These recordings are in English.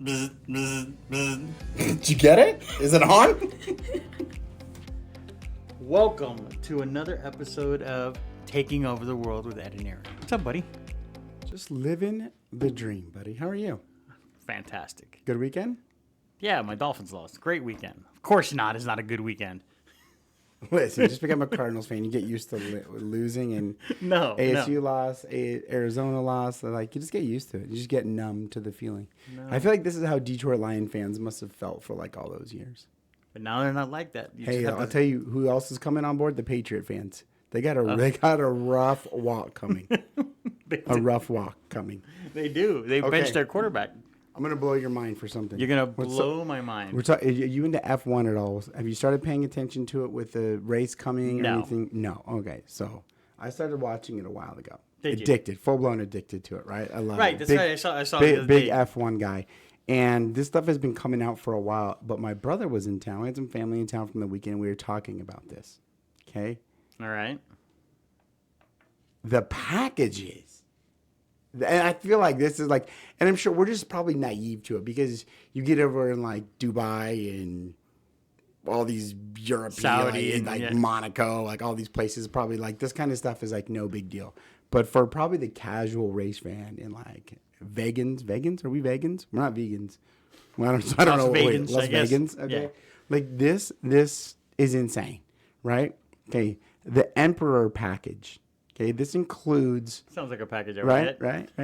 Did you get it? Is it on? Welcome to another episode of Taking Over the World with Ed and Aaron. What's up, buddy? Just living the dream, buddy. How are you? Fantastic. Good weekend? Yeah, my Dolphins lost. Great weekend. Of course not. It's not a good weekend. Listen, just become a Cardinals fan. You get used to losing, and ASU lost, Arizona lost. Like, you just get used to it. You just get numb to the feeling. No. I feel like this is how Detroit Lion fans must have felt for like all those years. But now they're not like that. I'll tell you who else is coming on board: the Patriot fans. They got a rough walk coming. Rough walk coming. They do. They benched their quarterback. I'm gonna blow your mind for something. You're gonna blow my mind. Are you into F1 at all? Have you started paying attention to it with the race coming or anything? No. Okay. So I started watching it a while ago. Full blown addicted to it. Right. I love it. Right. That's right. I saw big F1 guy. And this stuff has been coming out for a while. But my brother was in town. We had some family in town from the weekend. We were talking about this. Okay. All right. The packages. And I feel like this is like, and I'm sure we're just probably naive to it because you get over in like Dubai and all these European, Saudi and Monaco, like all these places, probably like this kind of stuff is like no big deal. But for probably the casual race fan and like vegans, are we vegans? We're not vegans. Well, I don't know. Las Vegans. Okay. Yeah. Like this is insane, right? Okay. The Emperor package. Okay, this includes... Sounds like a package. Right.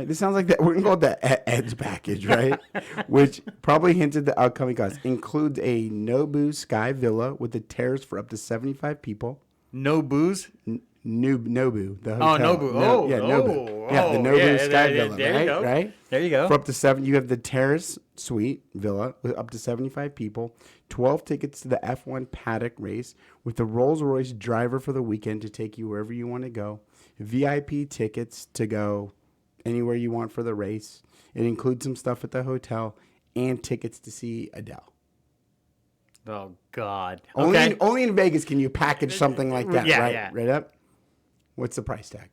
This sounds like that. We're going to call it the Ed's package, right? Which probably hints at the upcoming cost. Includes a no-booze sky villa with a terrace for up to 75 people. No booze? Nobu, the hotel. Nobu. Nobu. Yeah, the Nobu sky villa, right? Right? There you go. For up to 7, you have the terrace suite villa with up to 75 people. 12 tickets to the F1 paddock race with the Rolls-Royce driver for the weekend to take you wherever you want to go. VIP tickets to go anywhere you want for the race. It includes some stuff at the hotel and tickets to see Adele. Oh, God. Only in Vegas can you package something like that, right? Yeah. Right up? What's the price tag?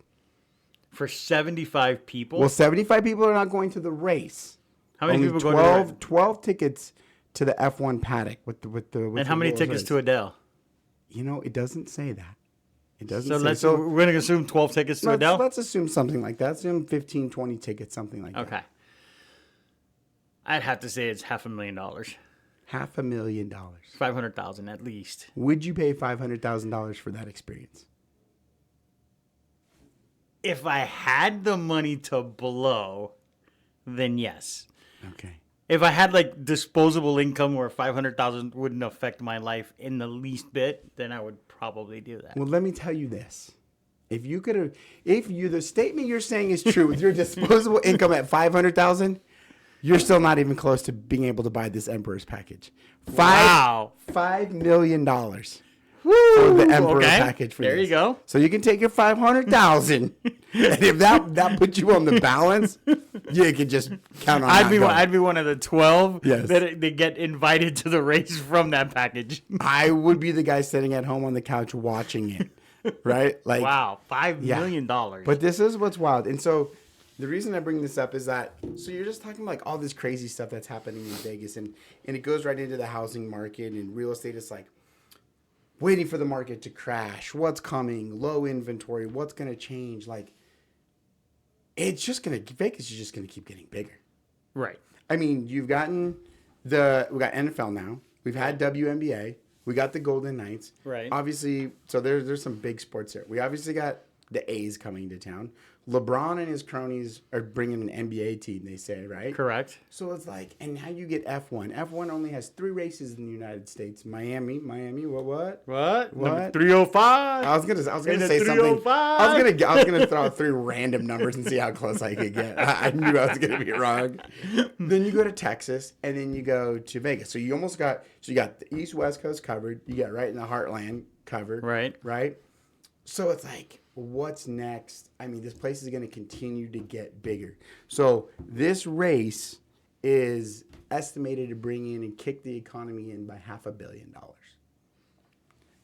For 75 people? Well, 75 people are not going to the race. How many people go to the race? 12 tickets to the F1 paddock with and how many tickets to Adele? You know, it doesn't say that. It doesn't say. We're going to assume 12 tickets to Adele? Let's assume something like that. Assume 15, 20 tickets, something like that. Okay. I'd have to say it's $500,000. $500,000. $500,000 at least. Would you pay $500,000 for that experience? If I had the money to blow, then yes. Okay. If I had like disposable income where $500,000 wouldn't affect my life in the least bit, then I would probably do that. Well, let me tell you this. The statement you're saying is true with your disposable income at $500,000, you're still not even close to being able to buy this Emperor's package. Wow. $5 million. For the Emperor package for there you go. So you can take your $500,000, and if that puts you on the balance, you can just count on. I'd be one of the 12 that they get invited to the race from that package. I would be the guy sitting at home on the couch watching it, right? Like wow, $5 million. But this is what's wild, and so the reason I bring this up is that so you're just talking like all this crazy stuff that's happening in Vegas, and it goes right into the housing market and real estate. It's like waiting for the market to crash. What's coming? Low inventory. What's going to change? Like, Vegas is just going to keep getting bigger. Right. I mean, we got NFL now. We've had WNBA. We got the Golden Knights. Right. Obviously, so there's some big sports there. We obviously got the A's coming to town. LeBron and his cronies are bringing an NBA team, they say, right? Correct. So it's like, and now you get F1. F1 only has 3 races in the United States. Miami, what? Number 305. I was gonna say something. I was gonna throw out 3 random numbers and see how close I could get. I knew I was gonna be wrong. Then you go to Texas, and then you go to Vegas. So you got the East West Coast covered. You got right in the heartland covered. Right. So it's like, what's next? I mean, this place is going to continue to get bigger. So this race is estimated to bring in and kick the economy in by $500 million.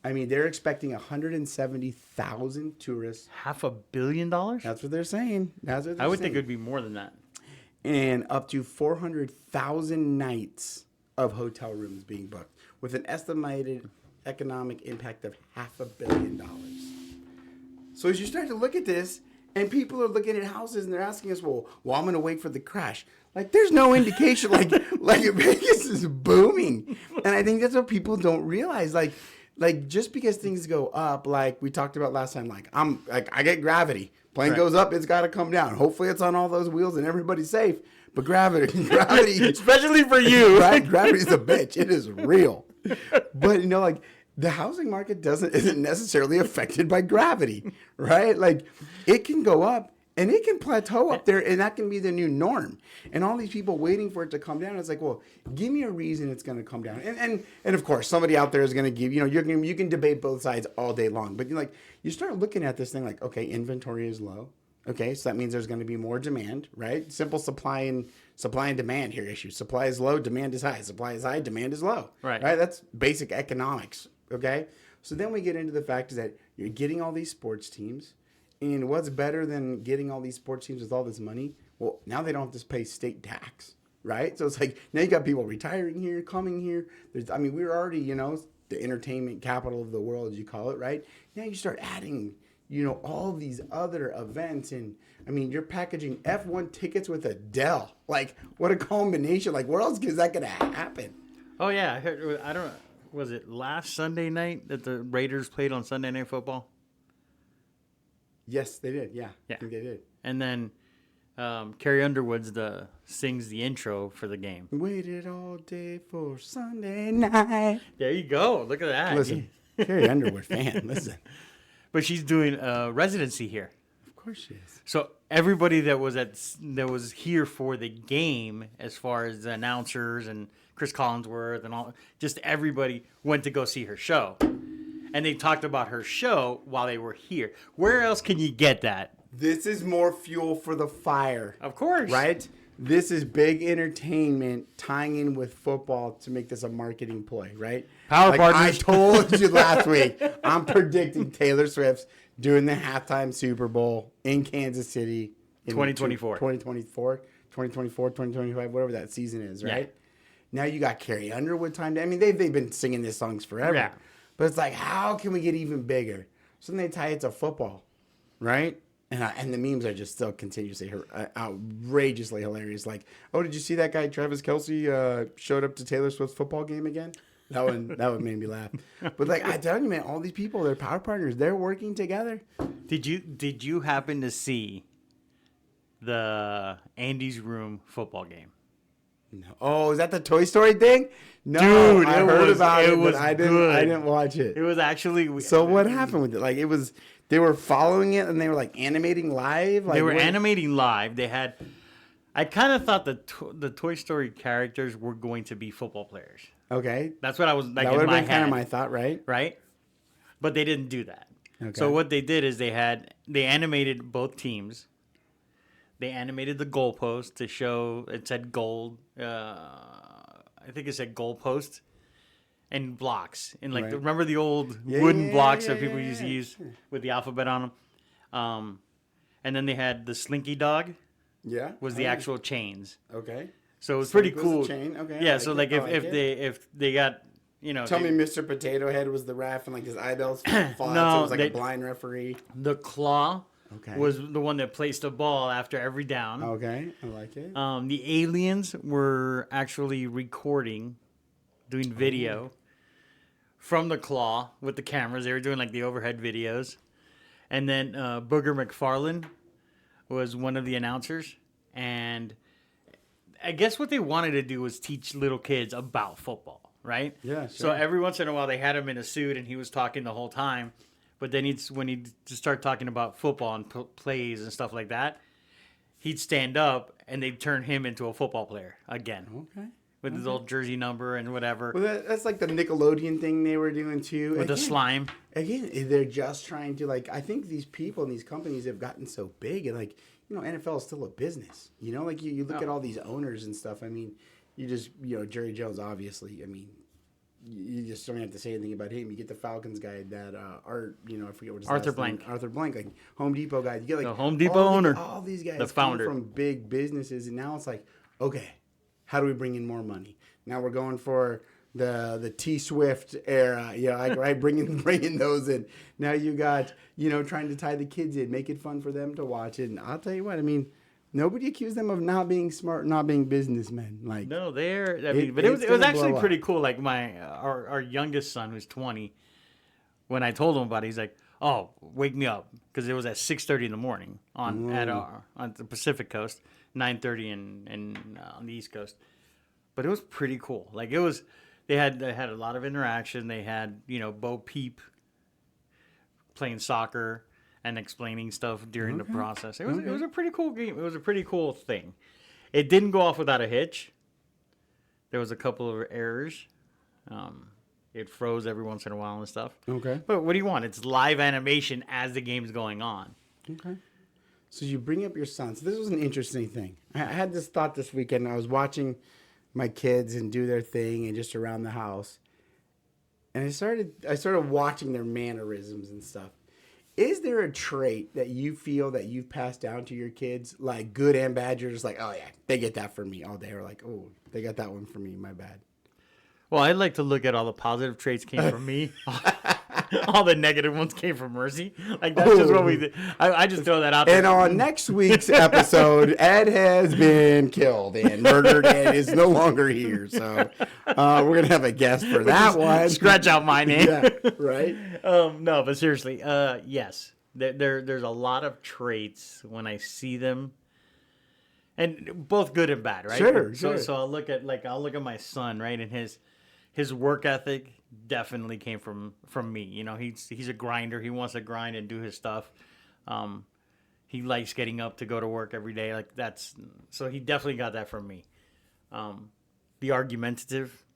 I mean, they're expecting 170,000 tourists. $500 million? That's what they're saying. I would think it would be more than that. and up to 400,000 nights of hotel rooms being booked, with an estimated economic impact of $500 million. So as you start to look at this, and people are looking at houses and they're asking us, well, I'm going to wait for the crash. Like, there's no indication, like Vegas is booming. And I think that's what people don't realize. Like just because things go up, like we talked about last time, I get gravity. Plane goes up, it's got to come down. Hopefully it's on all those wheels and everybody's safe. But gravity, especially for you, right? Gravity's a bitch. It is real. But the housing market isn't necessarily affected by gravity, right? Like, it can go up and it can plateau up there, and that can be the new norm. And all these people waiting for it to come down, it's like, well, give me a reason it's going to come down. And of course, somebody out there is going to give, you can debate both sides all day long. But you start looking at this thing like, okay, inventory is low. Okay, so that means there's going to be more demand, right? Simple supply and demand here issue. Supply is low, demand is high. Supply is high, demand is low. Right? That's basic economics. Okay, so then we get into the fact that you're getting all these sports teams, and what's better than getting all these sports teams with all this money? Well, now they don't have to pay state tax, right? So it's like now you got people retiring here, coming here. We're already the entertainment capital of the world, as you call it, right? Now you start adding all these other events, and you're packaging F1 tickets with Adele. Like, what a combination! Like, where else is that gonna happen? Oh yeah, I don't know. Was it last Sunday night that the Raiders played on Sunday Night Football? Yes, they did. Yeah, I think they did. And then Carrie Underwood sings the intro for the game. Waited all day for Sunday night. There you go. Look at that. Listen, Carrie Underwood fan. Listen. But she's doing residency here. Of course she is. So everybody that was here for the game, as far as the announcers and Chris Collinsworth and all, just everybody went to go see her show. And they talked about her show while they were here. Where else can you get that? This is more fuel for the fire. Of course. Right? This is big entertainment tying in with football to make this a marketing ploy, right? Power partners. I told you last week, I'm predicting Taylor Swift's doing the halftime Super Bowl in Kansas City in 2024. 2025, whatever that season is, right? Yeah. Now you got Carrie Underwood time. They've been singing these songs forever. Yeah. But it's like, how can we get even bigger? So then they tie it to football, right? And the memes are just still continuously outrageously hilarious. Like, oh, did you see that guy Travis Kelce showed up to Taylor Swift's football game again? That one made me laugh. But I tell you, man, all these people, they're power partners. They're working together. Did you happen to see the Andy's Room football game? No. Oh, is that the Toy Story thing? No, dude, I heard about it, but I didn't watch it. It was actually. So what happened with it? Like, it was. They were following it and they were animating live. They were animating live. They had. I kind of thought the Toy Story characters were going to be football players. Okay, that's what I was like. That would have been kind of my thought, right? Right, but they didn't do that. Okay. So what they did is they animated both teams. They animated the goalpost to show it said gold. I think it said goalpost. And blocks. And right. Remember the old wooden blocks that people used to use with the alphabet on them? And then they had the Slinky Dog. Yeah. Was the actual chains. Okay. So it was pretty cool. Chain. Okay. Yeah, so if they got, Tell me Mr. Potato Head was the ref and his eyeballs fall out, so it was a blind referee. The claw was the one that placed the ball after every down. Okay, I like it. The aliens were actually recording, doing video. From the claw with the cameras. They were doing the overhead videos. And then Booger McFarlane was one of the announcers. And I guess what they wanted to do was teach little kids about football, right? Yeah, sure. So every once in a while they had him in a suit and he was talking the whole time. But then when he'd start talking about football and plays and stuff like that, he'd stand up and they'd turn him into a football player again. Okay. With his old jersey number and whatever. Well, that's like the Nickelodeon thing they were doing too. With the slime. Again, they're just trying to I think these people and these companies have gotten so big and NFL is still a business. You look at all these owners and stuff. You just Jerry Jones obviously. you just don't have to say anything about him. You get the Falcons guy, that Art, I forget what his Arthur last Blank. name, Arthur Blank, like Home Depot guy. You get like The Home Depot owner, all these guys the founder come from big businesses, and now it's like, okay, how do we bring in more money? Now we're going for the T Swift era, like right, bringing those in. Now you got trying to tie the kids in, make it fun for them to watch it. And I'll tell you what, I mean. Nobody accused them of not being smart, not being businessmen. Like no, but it was actually pretty cool. Like our youngest son, who's 20, when I told him about it, he's like, "Oh, wake me up," because it was at 6:30 in the morning on the Pacific Coast, 9:30 on the East Coast. But it was pretty cool. Like they had a lot of interaction. They had Bo Peep playing soccer and explaining stuff during the process. It was a pretty cool game. It was a pretty cool thing. It didn't go off without a hitch. There was a couple of errors. It froze every once in a while and stuff. Okay. But what do you want? It's live animation as the game's going on. Okay. So you bring up your son. So this was an interesting thing. I had this thought this weekend. I was watching my kids and do their thing and just around the house. And I started watching their mannerisms and stuff. Is there a trait that you feel that you've passed down to your kids, like good and bad? You're just like, oh yeah, they get that from me all day. Or like, oh, they got that one from me, my bad. Well, I'd like to look at all the positive traits came from me. All the negative ones came from Mercy. Like, that's just what we did. I just throw that out there. And on next week's episode, Ed has been killed and murdered and is no longer here. So we're going to have a guest for that one. Scratch out my name. Yeah, right? No, but seriously, yes. There's a lot of traits when I see them. And both good and bad, right? Sure. So I'll look at my son, right? And his work ethic definitely came from me. He's a grinder. He wants to grind and do his stuff. He likes getting up to go to work every day. So he definitely got that from me. The argumentative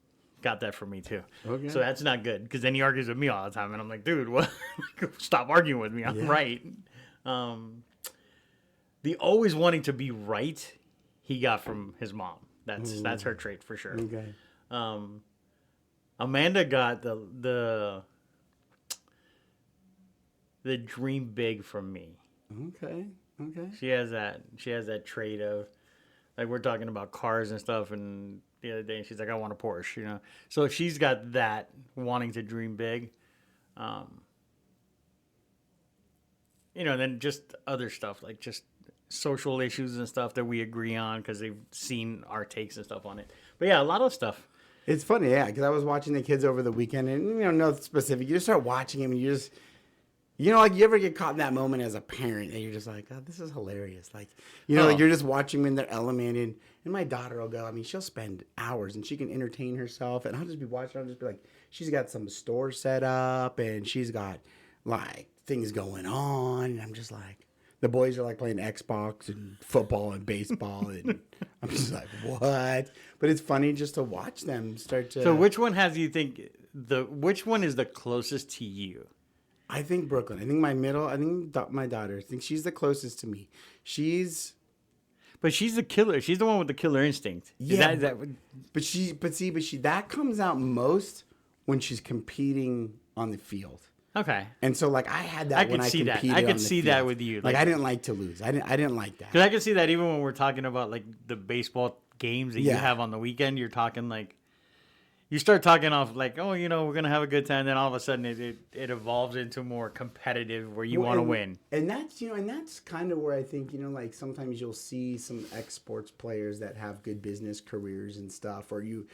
got that from me too. Okay. So that's not good because then he argues with me all the time, and I'm like, dude, what? Stop arguing with me. I'm right. The always wanting to be right, he got from his mom. That's her trait for sure. Okay. Amanda got the dream big from me. Okay. She has that trait of, like, we're talking about cars and stuff, and the other day she's like, I want a Porsche, So she's got that wanting to dream big. Then just other stuff, like just social issues and stuff that we agree on because they've seen our takes and stuff on it. But yeah, a lot of stuff. It's funny, yeah, because I was watching the kids over the weekend, and nothing specific. You just start watching them, and you just, like you ever get caught in that moment as a parent, and you're just like, oh, this is hilarious. Like, like you're just watching them in their element, and my daughter will go. I mean, she'll spend hours, and she can entertain herself, and I'll just be watching. I'll just be like, she's got some store set up, and she's got like things going on, and I'm just like. The boys are like playing Xbox and football and baseball, and I'm just like, what? But it's funny just to watch them start to. So which one which one is the closest to you? I think Brooklyn. I think my daughter. I think she's the closest to me. But she's the killer. She's the one with the killer instinct. Yeah. But that comes out most when she's competing on the field. Okay. And so, like, I had that when I competed on the field. I could see that with you. Like, I didn't like to lose. I didn't like that. Because I could see that even when we're talking about, like, the baseball games that you have on the weekend. You're talking, like, you start talking off, like, oh, we're going to have a good time. Then all of a sudden it evolves into more competitive where you want to win. And that's kind of where I think, like, sometimes you'll see some ex-sports players that have good business careers and stuff. Or and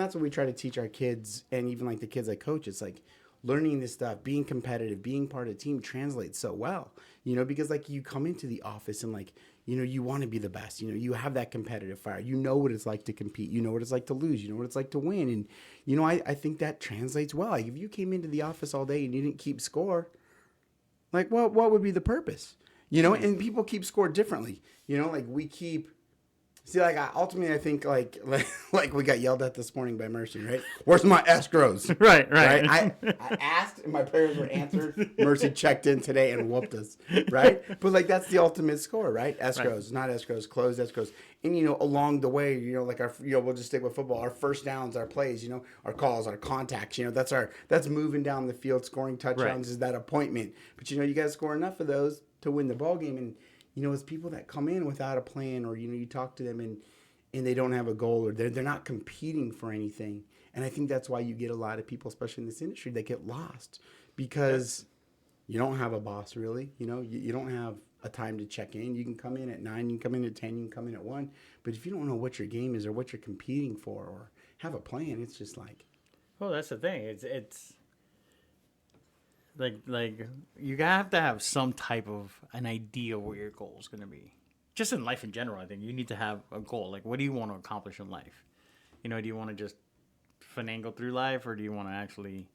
that's what we try to teach our kids. And even, like, the kids I coach, it's like, learning this stuff, being competitive, being part of a team translates so well, because like you come into the office and like, you want to be the best, you have that competitive fire, what it's like to compete, what it's like to lose, what it's like to win. And, I think that translates well. Like if you came into the office all day and you didn't keep score, like what would be the purpose, and people keep score differently, like we keep See, like, ultimately, I think, like we got yelled at this morning by Mercy, right? Where's my escrows? Right. I asked, and my prayers were answered. Mercy checked in today and whooped us, right? But, like, that's the ultimate score, right? Escrows, not escrows, closed escrows. And, along the way, like, we'll just stick with football. Our first downs, our plays, our calls, our contacts, that's moving down the field, scoring touchdowns is that appointment. But, you got to score enough of those to win the ball game. And, it's people that come in without a plan, or, you talk to them and they don't have a goal, or they're not competing for anything. And I think that's why you get a lot of people, especially in this industry, that get lost because you don't have a boss, really. You don't have a time to check in. You can come in at 9, you can come in at 10, you can come in at 1. But if you don't know what your game is or what you're competing for or have a plan, it's just like... Well, that's the thing. It's like you have to have some type of an idea what your goal is going to be. Just in life in general, I think you need to have a goal. Like, what do you want to accomplish in life? Do you want to just finagle through life, or do you want to actually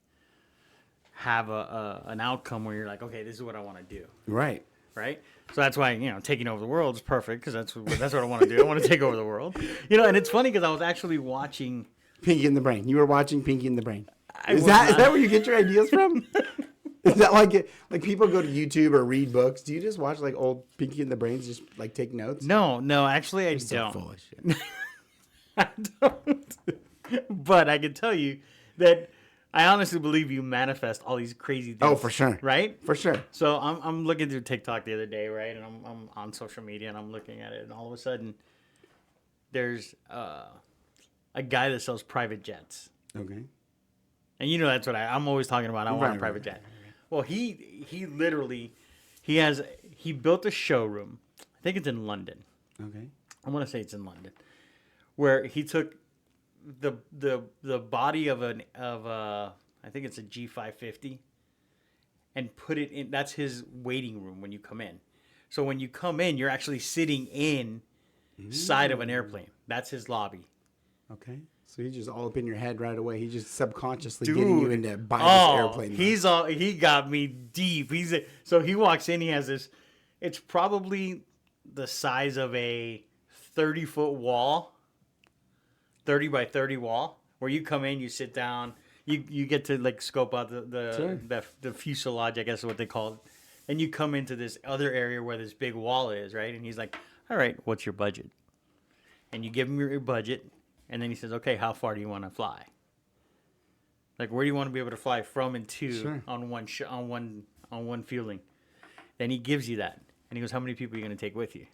have an outcome where you're like, okay, this is what I want to do. Right. So that's why, taking over the world is perfect, because that's what I want to do. I want to take over the world. And it's funny because I was actually watching Pinky in the Brain. You were watching Pinky in the Brain. Is that where you get your ideas from? Is that like people go to YouTube or read books? Do you just watch like old Pinky in the Brains, just like take notes? No, actually I don't. So full of shit. I don't. But I can tell you that I honestly believe you manifest all these crazy things. Oh, for sure. Right? For sure. So I'm looking through TikTok the other day, right? And I'm on social media and I'm looking at it, and all of a sudden there's a guy that sells private jets. Okay. And that's what I'm always talking about. I want a private jet. Well, he literally he built a showroom. I think it's in London. Okay. I want to say it's in London, where he took the body of I think it's a G550, and put it in. That's his waiting room when you come in. So when you come in, you're actually sitting inside of an airplane. That's his lobby. Okay. So he's just all up in your head right away. He's just subconsciously getting you into buying this airplane. He got me deep. So he walks in. He has this. It's probably the size of a 30-foot wall, 30 by 30 wall. Where you come in, you sit down, you get to like scope out the fuselage, I guess is what they call it, and you come into this other area where this big wall is, right? And he's like, "All right, what's your budget?" And you give him your budget. And then he says, okay, how far do you want to fly? Like, where do you want to be able to fly from and to on one fueling? Then he gives you that. And he goes, how many people are you going to take with you?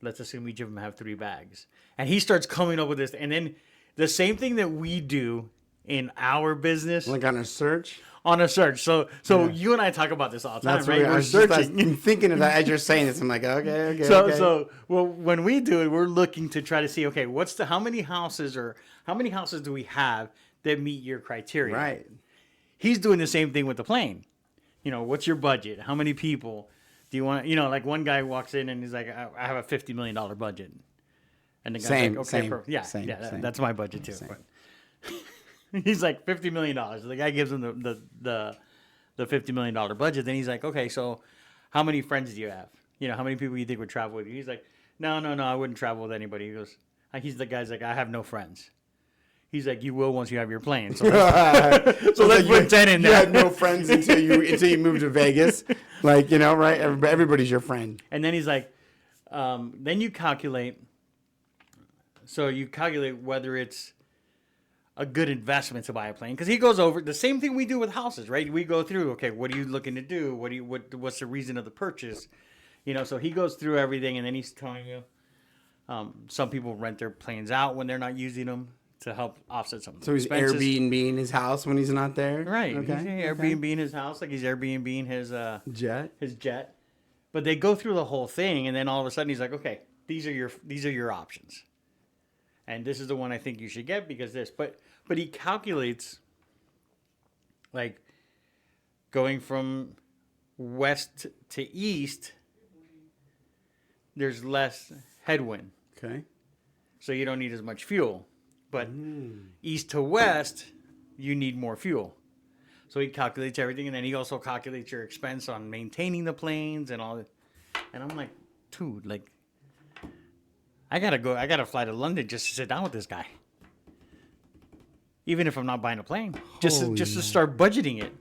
Let's assume each of them have 3 bags. And he starts coming up with this. And then the same thing that we do in our business. Like on a search? On a search. So you and I talk about this all the time, right? We're searching. I'm thinking of that as you're saying this. I'm like, okay. So well, when we do it, we're looking to try to see, okay, how many houses do we have that meet your criteria? Right. He's doing the same thing with the plane. What's your budget? How many people do you want? Like one guy walks in and he's like, I have a $50 million budget. And the guy's like, okay, same. That's my budget too. But he's like $50 million. The guy gives him the $50 million budget. Then he's like, okay, so how many friends do you have? How many people you think would travel with you? He's like, no, I wouldn't travel with anybody. He goes, the guy's like, I have no friends. He's like, you will once you have your plane. So let's put 10 in there. You had no friends until you moved to Vegas. Like, right? Everybody's your friend. And then he's like, then you calculate. So you calculate whether it's a good investment to buy a plane, because he goes over the same thing we do with houses, right? We go through, okay, what are you looking to do? What's the reason of the purchase? So he goes through everything, and then he's telling you, some people rent their planes out when they're not using them to help offset some of the expenses. So he's Airbnb-ing his house when he's not there? Right. Okay. He's Airbnb-ing his house, like he's Airbnb-ing his jet. But they go through the whole thing, and then all of a sudden he's like, okay, these are your options. And this is the one I think you should get because this. But he calculates, like, going from west to east, there's less headwind. Okay. So you don't need as much fuel. But east to west, you need more fuel. So he calculates everything, and then he also calculates your expense on maintaining the planes and all that. And I'm like, dude, like, I gotta fly to London just to sit down with this guy. Even if I'm not buying a plane, just to start budgeting it.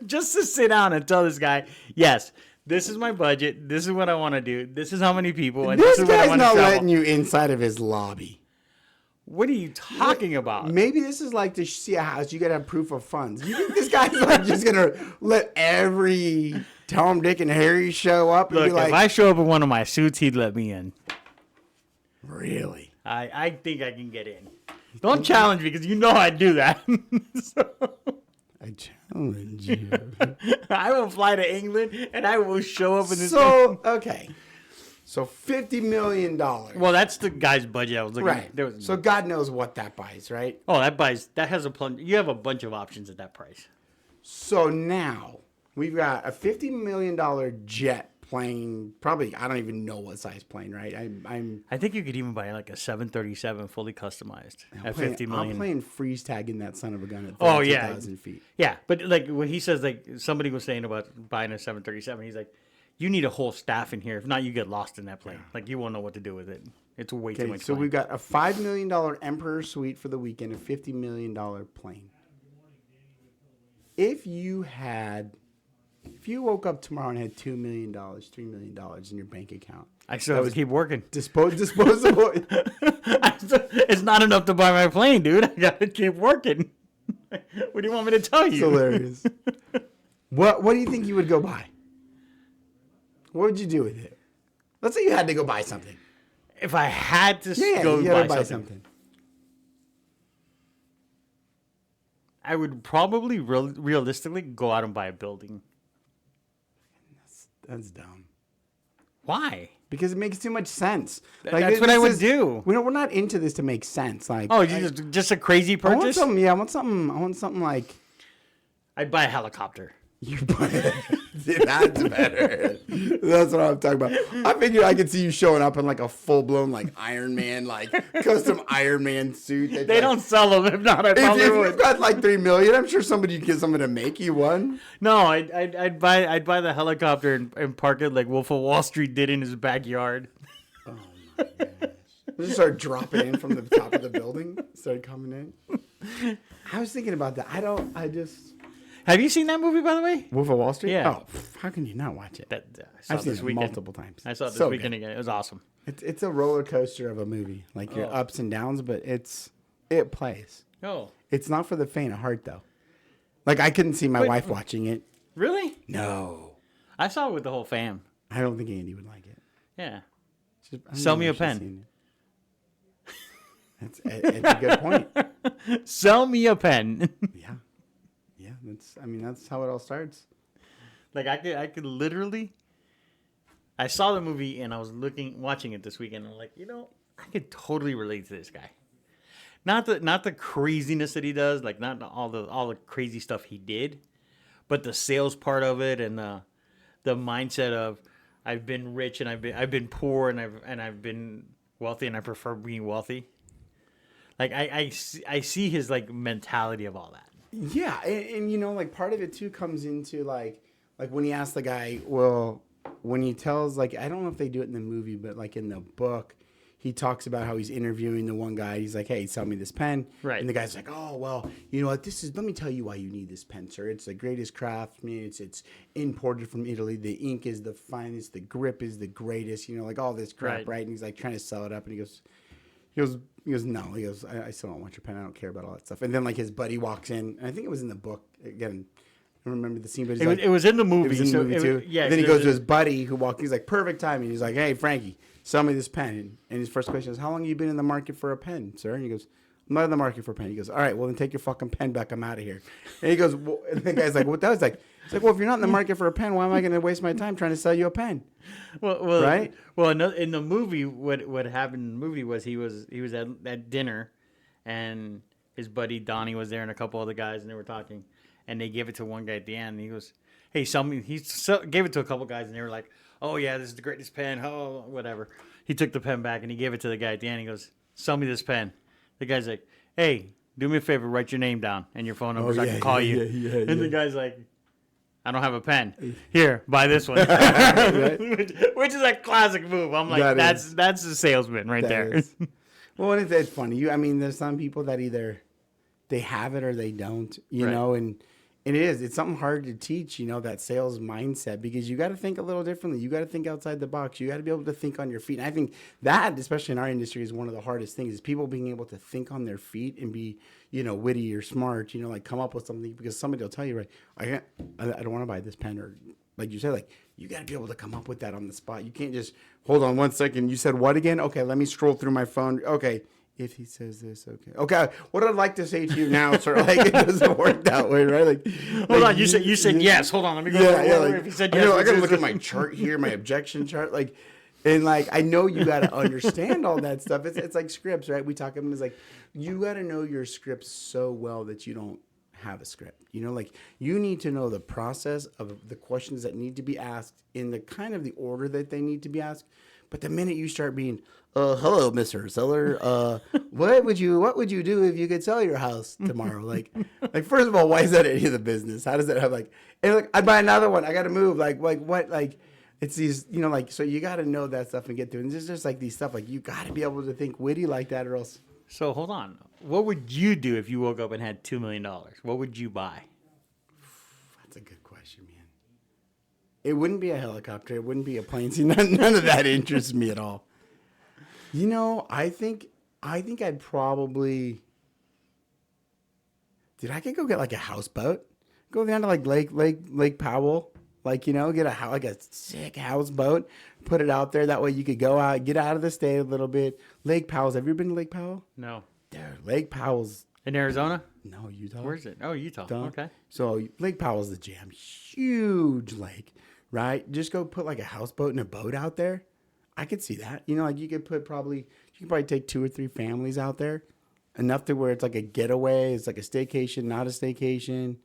just to sit down and tell this guy, yes, this is my budget. This is what I want to do. This is how many people. And this is what I guy's want to not travel. letting you inside of his lobby. What are you talking about? Maybe this is like to see a house. You got to have proof of funds. You think this guy's like just gonna let every Tom, Dick, and Harry show up? And Look, be like, if I show up in one of my suits, he'd let me in. Really? I think I can get in. Don't challenge me because you know I'd do that. I challenge you. I will fly to England and I will show up in this. So, okay. So $50 million. Well, that's the guy's budget I was looking Right. at. So God knows what that buys, right? Oh, that has you have a bunch of options at that price. So now we've got a $50 million jet plane. Probably, I don't even know what size plane, right? I think you could even buy like a 737 fully customized at $50 million. I'm playing freeze tag in that son of a gun at 32,000 feet. Yeah, but like what he says, like somebody was saying about buying a 737, he's like, you need a whole staff in here. If not, you get lost in that plane. Like you won't know what to do with it. It's way too much. So we've got a $5 million Emperor suite for the weekend, a $50 million plane. If you woke up tomorrow and had $2 million, $3 million in your bank account, I still have to keep working. Disposable. It's not enough to buy my plane, dude. I gotta keep working. What do you want me to tell you? It's hilarious. What do you think you would go buy? What would you do with it? Let's say you had to go buy something. If I had to go buy something. I would probably realistically go out and buy a building. That's dumb. Why? Because it makes too much sense. That's what I would do. We're not into this to make sense. Like, just a crazy purchase? I want something like. I'd buy a helicopter. You buy it. That's better. That's what I'm talking about. I figured I could see you showing up in like a full blown like Iron Man, like custom Iron Man suit. They don't sell them. If not, I probably would. If you've got like $3 million, I'm sure somebody could get someone to make you one. No, I'd buy the helicopter and park it like Wolf of Wall Street did in his backyard. Oh my gosh! Just start dropping in from the top of the building. Start coming in. I was thinking about that. Have you seen that movie, by the way? Wolf of Wall Street? Yeah. Oh, how can you not watch it? I've seen it multiple times. I saw it this weekend again. It was awesome. It's a roller coaster of a movie. Like your ups and downs, but it plays. Oh. It's not for the faint of heart, though. Like, I couldn't see my wife watching it. Really? No. I saw it with the whole fam. I don't think Andy would like it. Yeah. Sell me a pen. It's a good point. Sell me a pen. Yeah. That's how it all starts. Like I could literally. I saw the movie and I was watching it this weekend. And I'm like, I could totally relate to this guy. Not the craziness that he does, like not all the crazy stuff he did, but the sales part of it and the mindset of I've been rich and I've been poor and I've been wealthy and I prefer being wealthy. Like I see his like mentality of all that. Yeah, and like part of it too comes into like when he asks the guy, well, when he tells like I don't know if they do it in the movie, but like in the book, he talks about how he's interviewing the one guy. He's like, hey, sell me this pen. Right. And the guy's like, oh, well, you know what? Let me tell you why you need this pen, sir. It's the greatest craftsman. It's imported from Italy. The ink is the finest. The grip is the greatest. Like all this crap, right? And he's like trying to sell it up, and he goes, no. He goes, I still don't want your pen. I don't care about all that stuff. And then like his buddy walks in, and I think it was in the book again. I don't remember the scene, but it was in the movie. It was in the movie too. Yeah. And then he goes to his buddy who walks. He's like, perfect timing. He's like, hey, Frankie, sell me this pen. And his first question is, how long have you been in the market for a pen, sir? And he goes, I'm not in the market for a pen. He goes, all right, well then take your fucking pen back. I'm out of here. And he goes, well, and the guy's like, what that was like? He's like, well, if you're not in the market for a pen, why am I going to waste my time trying to sell you a pen? Well, right? Well, in the movie, what happened in the movie was he was at dinner, and his buddy Donnie was there, and a couple other guys, and they were talking, and they gave it to one guy at the end. And he goes, "Hey, sell me." He gave it to a couple guys, and they were like, "Oh yeah, this is the greatest pen." Oh, whatever. He took the pen back, and he gave it to the guy at the end. He goes, "Sell me this pen." The guy's like, "Hey, do me a favor, write your name down and your phone number so I can call you." And the guy's like, I don't have a pen. Here, buy this one. Which is a classic move. I'm like, that's the salesman right there. Well, it's funny. I mean, there's some people that either they have it or they don't, you know, and it's something hard to teach, you know, that sales mindset, because you got to think a little differently. You got to think outside the box. You got to be able to think on your feet. And I think that, especially in our industry, is one of the hardest things, is people being able to think on their feet and be, you know, witty or smart, you know, like come up with something, because somebody will tell you, right, I don't want to buy this pen, or like you said, like you got to be able to come up with that on the spot. You can't just hold on 1 second. You said what again? Okay, let me scroll through my phone. Okay. If he says this, okay. What I'd like to say to you now, sir, like it doesn't work that way, right? Like, hold on, you said yes. Hold on, let me go. Like, if he said yes, I gotta look at my chart here, my objection chart, like, and like I know you gotta understand all that stuff. It's like scripts, right? We talk about it as like you gotta know your scripts so well that you don't have a script. You know, like you need to know the process of the questions that need to be asked in the kind of the order that they need to be asked. But the minute you start being, hello, Mr. Seller, what would you do if you could sell your house tomorrow? Like first of all, why is that any of the business? How does that have and like I'd buy another one. I got to move. Like what? Like it's these, you know, like, so you got to know that stuff and get through. And it's just like these stuff, like you got to be able to think witty like that, or else. So hold on. What would you do if you woke up and had $2 million? What would you buy? That's a good question, man. It wouldn't be a helicopter. It wouldn't be a plane. See, none of that interests me at all. You know, I think I'd probably, dude, I could go get like a houseboat. Go down to like Lake Powell. Like, you know, get a sick houseboat, put it out there. That way you could go out, get out of the state a little bit. Lake Powell's. Have you ever been to Lake Powell? No. Dude, Lake Powell's. In Arizona? No, Utah. Where is it? Oh, Utah. Okay. So Lake Powell's the jam. Huge lake, right? Just go put like a houseboat and a boat out there. I could see that. You know, like you could probably take 2 or 3 families out there. Enough to where it's like a getaway. It's like a staycation, not a staycation.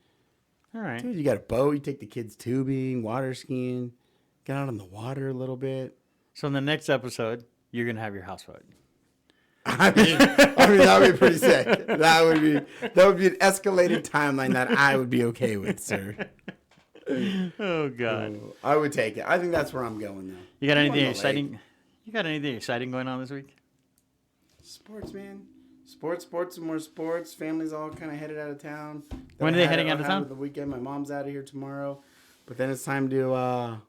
All right. Dude, you got a boat. You take the kids tubing, water skiing, get out on the water a little bit. So in the next episode, you're going to have your houseboat. I mean, that would be pretty sick. That would be an escalated timeline that I would be okay with, sir. Oh God. I would take it. I think that's where I'm going though. You got anything exciting? You got anything exciting going on this week? Sports, man. Sports, and more sports. Family's all kind of headed out of town. When are they heading out of town? The weekend. My mom's out of here tomorrow. But then it's time to,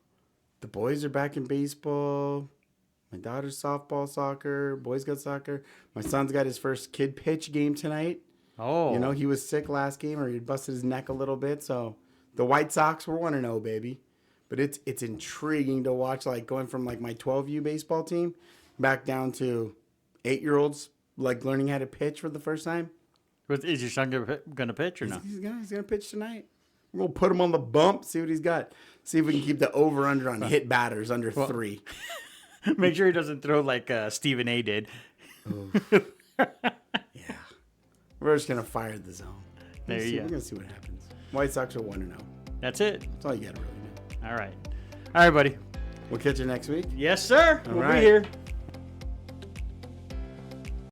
the boys are back in baseball. My daughter's softball, soccer. Boys got soccer. My son's got his first kid pitch game tonight. Oh. You know, he was sick last game, or he busted his neck a little bit. So the White Sox were 1-0, baby. But it's intriguing to watch, like going from like my 12U baseball team back down to 8-year-olds. Like learning how to pitch for the first time. Is your son gonna pitch or not? He's gonna pitch tonight. We're gonna put him on the bump, see what he's got. See if we can keep the over/under on hit batters under 3. Make sure he doesn't throw like Stephen A. did. Yeah, we're just gonna fire the zone. We're gonna see what happens. White Sox are 1-0. That's it. That's all you gotta really know. All right, buddy. We'll catch you next week. Yes, sir. All we'll right. be here.